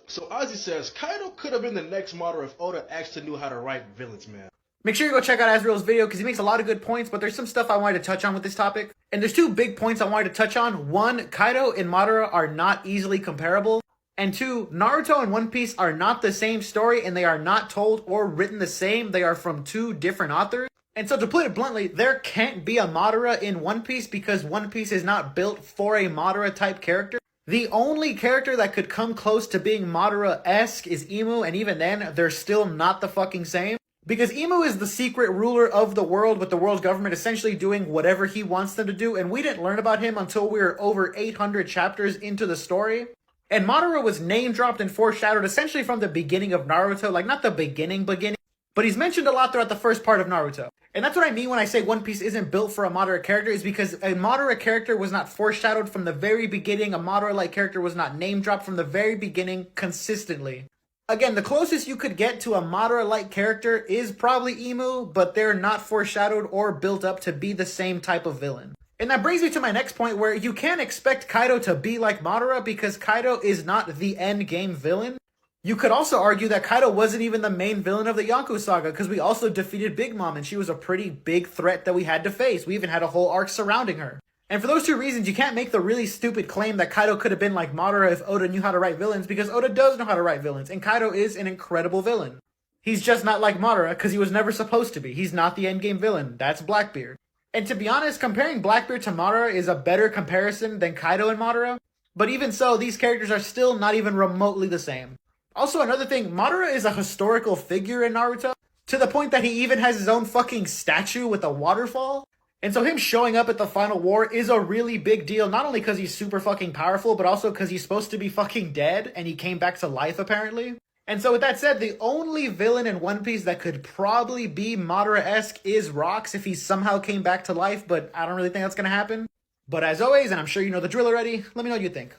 So Ozzy says, Kaido could have been the next Madara if Oda actually knew how to write villains, man. Make sure you go check out Azriel's video because he makes a lot of good points, but there's some stuff I wanted to touch on with this topic. And there's two big points I wanted to touch on. One, Kaido and Madara are not easily comparable. And two, Naruto and One Piece are not the same story and they are not told or written the same. They are from two different authors. And so to put it bluntly, there can't be a Madara in One Piece because One Piece is not built for a Madara type character. The only character that could come close to being Madara-esque is Imu, and even then, they're still not the fucking same. Because Imu is the secret ruler of the world, with the world's government essentially doing whatever he wants them to do, and we didn't learn about him until we were over 800 chapters into the story. And Madara was name-dropped and foreshadowed essentially from the beginning of Naruto, like not the beginning, but he's mentioned a lot throughout the first part of Naruto. And that's what I mean when I say One Piece isn't built for a Madara character, is because a Madara character was not foreshadowed from the very beginning, a Madara-like character was not name-dropped from the very beginning consistently. Again, the closest you could get to a Madara-like character is probably Imu, but they're not foreshadowed or built up to be the same type of villain. And that brings me to my next point, where you can't expect Kaido to be like Madara because Kaido is not the endgame villain. You could also argue that Kaido wasn't even the main villain of the Yonko saga because we also defeated Big Mom and she was a pretty big threat that we had to face. We even had a whole arc surrounding her. And for those two reasons, you can't make the really stupid claim that Kaido could have been like Madara if Oda knew how to write villains, because Oda does know how to write villains and Kaido is an incredible villain. He's just not like Madara because he was never supposed to be. He's not the endgame villain. That's Blackbeard. And to be honest, comparing Blackbeard to Madara is a better comparison than Kaido and Madara. But even so, these characters are still not even remotely the same. Also, another thing, Madara is a historical figure in Naruto, to the point that he even has his own fucking statue with a waterfall. And so him showing up at the final war is a really big deal, not only because he's super fucking powerful, but also because he's supposed to be fucking dead, and he came back to life apparently. And so with that said, the only villain in One Piece that could probably be Madara-esque is Rocks if he somehow came back to life, but I don't really think that's gonna happen. But as always, and I'm sure you know the drill already, let me know what you think.